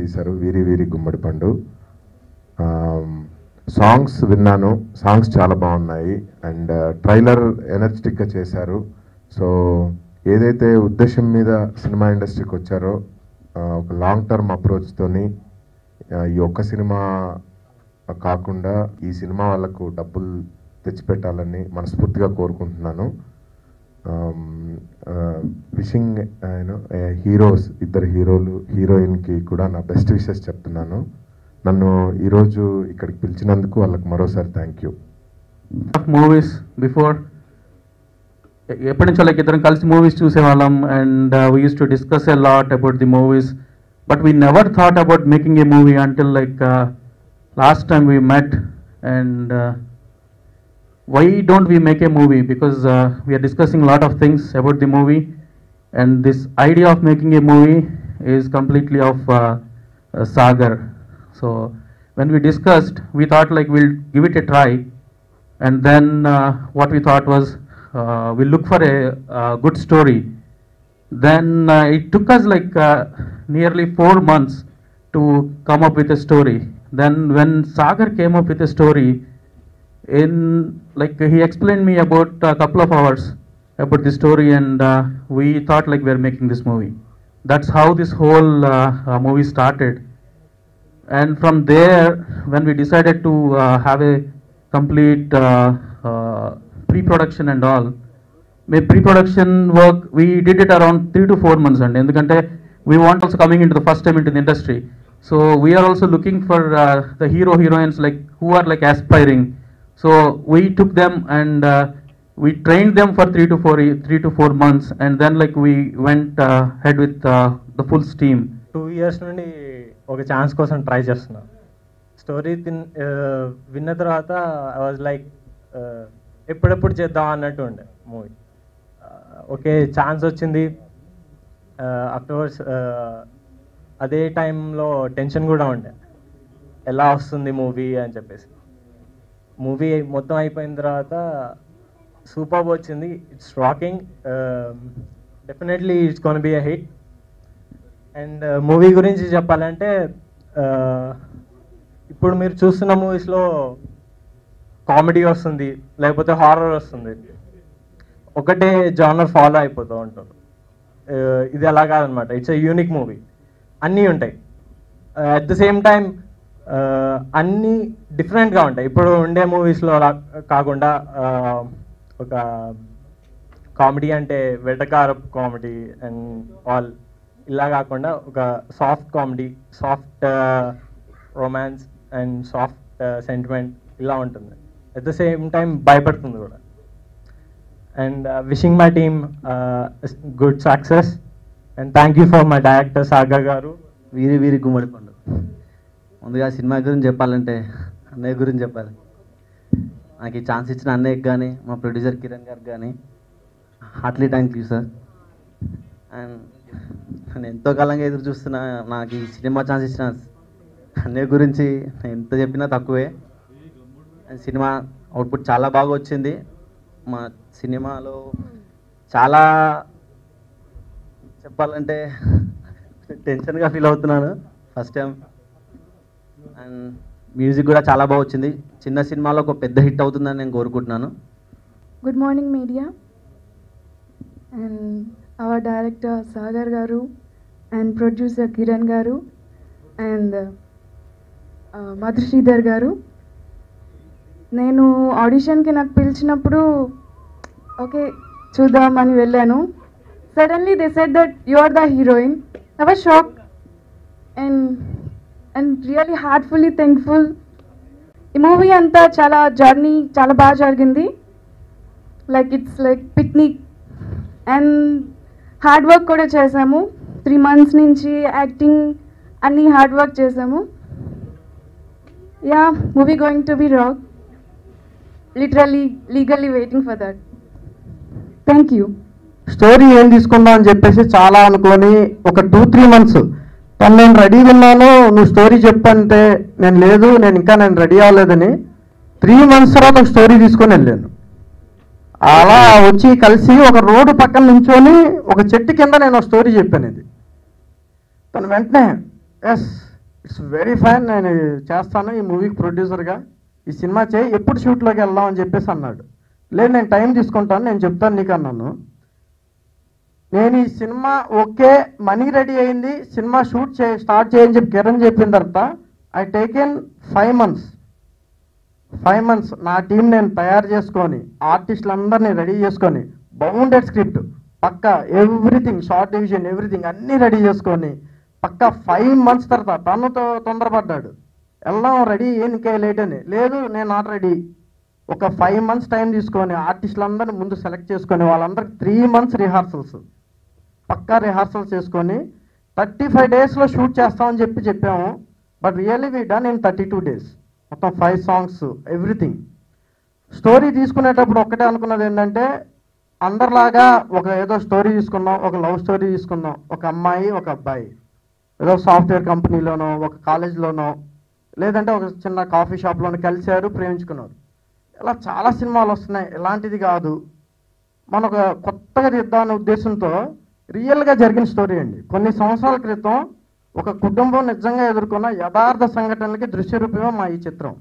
తీశారు, వీరి వీరి గుమ్మడి పండు. సాంగ్స్ విన్నాను, సాంగ్స్ చాలా బాగున్నాయి అండ్ ట్రైలర్ ఎనర్జెటిక్గా చేశారు. సో ఏదైతే ఉద్దేశం మీద సినిమా ఇండస్ట్రీకి వచ్చారో ఒక లాంగ్ టర్మ్ అప్రోచ్తోని ఈ ఒక్క సినిమా కాకుండా ఈ సినిమా వాళ్ళకు డబ్బులు తెచ్చిపెట్టాలని మనస్ఫూర్తిగా కోరుకుంటున్నాను. విషింగ్ హీరోస్, ఇద్దరు హీరోయిన్కి కూడా నా బెస్ట్ విషెస్ చెప్తున్నాను. నన్ను ఈరోజు ఇక్కడికి పిలిచినందుకు వాళ్ళకి మరోసారి థ్యాంక్ యూ. మూవీస్ బిఫోర్ ఎప్పటి నుంచో లైక్ ఇద్దరం కలిసి మూవీస్ చూసేవాళ్ళం and we use to discuss a lot about the movies, but we never thought about making a movie until like last time we met. And why don't we make a movie, because we are discussing a lot of things about the movie, and this idea of making a movie is completely of Sagar. So when we discussed, we thought like we'll give it a try, and then what we thought was we'll look for a good story. Then it took us like nearly 4 months to come up with a story. Then when Sagar came up with a story, in like he explained me about a couple of hours about the story, and we thought like we're making this movie. That's how this whole movie started. And from there, when we decided to have a complete pre-production and all, pre-production work, we did it around 3 to 4 months. And endukante we want also coming into the first time into the industry, so we are also looking for the heroines like who are like aspiring. So we took them and we trained them for 3 to 4 months, and then like we went ahead with the full steam. 2 years నుండి ఒక chance కోసం try చేస్తున్నా. Story విన్న తర్వాత I was like ఎప్పుడెప్పుడు చేద్దాం అన్నట్టు ఉండే మూవీ. ఓకే, ఛాన్స్ వచ్చింది. అఫ్టర్వర్స్ అదే టైంలో టెన్షన్ కూడా ఉండే, ఎలా వస్తుంది మూవీ అని చెప్పేసి. మూవీ మొత్తం అయిపోయిన తర్వాత సూపర్ వచ్చింది. It's rocking, definitely it's gonna be a hit. And movie గురించి చెప్పాలంటే ఇప్పుడు మీరు చూస్తున్న మూవీస్లో కామెడీ వస్తుంది, లేకపోతే హారర్ వస్తుంది, ఒకటే జానర్ ఫాలో అయిపోతూ ఉంటారు. ఇది అలా కాదనమాట. ఇట్స్ ఎ యూనిక్ మూవీ, అన్నీ ఉంటాయి. అట్ ద సేమ్ టైం అన్నీ డిఫరెంట్గా ఉంటాయి. ఇప్పుడు ఉండే మూవీస్లో కాకుండా ఒక కామెడీ అంటే వెటకారపు కామెడీ అండ్ ఆల్ ఇలా కాకుండా ఒక soft comedy, soft romance and soft sentiment ఇలా ఉంటుంది. అట్ ద సేమ్ టైం భయపడుతుంది కూడా. And wishing my team good success and thank you for my director Sagar గారు. వీరి గుమ్మడి పండు. ముందుగా సినిమా గురించి చెప్పాలంటే అన్నయ్య గురించి చెప్పాలి. నాకు ఈ ఛాన్స్ ఇచ్చిన అన్నయ్యకి కానీ, మా ప్రొడ్యూసర్ కిరణ్ గారికి కానీ heartly thank you sir. And నేను ఎంతో కాలంగా ఎదురు చూస్తున్నా నాకు ఈ సినిమా ఛాన్స్ ఇచ్చిన అన్నయ్య గురించి ఎంత చెప్పినా తక్కువే. అండ్ సినిమా అవుట్పుట్ చాలా బాగా వచ్చింది. మా సినిమాలో చాలా చెప్పాలంటే టెన్షన్గా ఫీల్ అవుతున్నాను ఫస్ట్ టైం. అండ్ మ్యూజిక్ కూడా చాలా బాగా వచ్చింది. చిన్న సినిమాలో ఒక పెద్ద హిట్ అవుతుందని నేను కోరుకుంటున్నాను. Good morning media and hour director Sagar గారు అండ్ ప్రొడ్యూసర్ కిరణ్ గారు అండ్ మధుశ్రీధర్ గారు. నేను ఆడిషన్కి నాకు పిలిచినప్పుడు ఓకే చూద్దామని వెళ్ళాను. Suddenly they said that you are the heroine. I was shock and really heartfully thankful. ఈ మూవీ అంతా చాలా జర్నీ చాలా బాగా జరిగింది. Like it's like picnic and hard work కూడా చేసాము. 3 months నుంచి యాక్టింగ్ అన్నీ హార్డ్ వర్క్ చేసాము. Yeah, movie going to be rock. Literally legally waiting for that. Thank you. Story ఏం తీసుకుందాం అని చెప్పేసి చాలా అనుకొని ఒక 2-3 months తను నేను రెడీగా ఉన్నాను, నువ్వు స్టోరీ చెప్పంటే నేను ఇంకా రెడీ అవ్వలేదని 3 months తర్వాత ఒక స్టోరీ తీసుకొని వెళ్ళాను. అలా వచ్చి కలిసి ఒక రోడ్డు పక్కన నుంచొని ఒక చెట్టు కింద నేను స్టోరీ చెప్పాను. ఇది తను వెంటనే ఎస్ ఇట్స్ వెరీ ఫైన్, నేను చేస్తాను ఈ మూవీకి ప్రొడ్యూసర్గా, ఈ సినిమా చేయి, ఎప్పుడు షూట్లోకి వెళ్దాం అని చెప్పేసి అన్నాడు. లేదు నేను టైం తీసుకుంటాను, నేను చెప్తాను నీకు అన్నాను. నేను ఈ సినిమా ఓకే మనీ రెడీ అయింది, సినిమా స్టార్ట్ చేయని చెప్పి కిరణ్ చెప్పిన తర్వాత ఐ టేకెన్ 5 months. 5 months నా టీం నేను తయారు చేసుకొని ఆర్టిస్టులందరినీ రెడీ చేసుకొని బౌండెడ్ స్క్రిప్ట్ పక్కా ఎవ్రీథింగ్, షార్ట్ డివిజన్ ఎవ్రీథింగ్ అన్నీ రెడీ చేసుకొని పక్కా 5 months తర్వాత తనుతో తొందరపడ్డాడు, వెళ్దాం రెడీ ఏంకే లేట్ అని. లేదు నేను నాట్ రెడీ. ఒక 5 months టైం తీసుకొని ఆర్టిస్టులందరినీ ముందు సెలెక్ట్ చేసుకొని వాళ్ళందరికి 3 months రిహార్సల్స్, పక్కా రిహార్సల్స్ చేసుకొని 35 daysలో షూట్ చేస్తామని చెప్పాము. But really we done in 32 days. మొత్తం 5 songs ఎవ్రీథింగ్. స్టోరీ తీసుకునేటప్పుడు ఒక్కటే అనుకున్నది ఏంటంటే అందరిలాగా ఒక ఏదో స్టోరీ తీసుకుందాం, ఒక లవ్ స్టోరీ తీసుకుందాం. ఒక అమ్మాయి ఒక అబ్బాయి ఏదో సాఫ్ట్వేర్ కంపెనీలోనో ఒక కాలేజ్లోనో లేదంటే ఒక చిన్న కాఫీ షాప్లోనో కలిశారు, ప్రేమించుకున్నారు. ఇలా చాలా సినిమాలు వస్తున్నాయి. ఇలాంటిది కాదు, మనకు కొత్తగా తీద్దామనే ఉద్దేశంతో రియల్గా జరిగిన స్టోరీ అండి. కొన్ని సంవత్సరాల క్రితం ఒక కుటుంబం నిజంగా ఎదుర్కొన్న యథార్థ సంఘటనలకి దృశ్య రూపమే మా ఈ చిత్రం.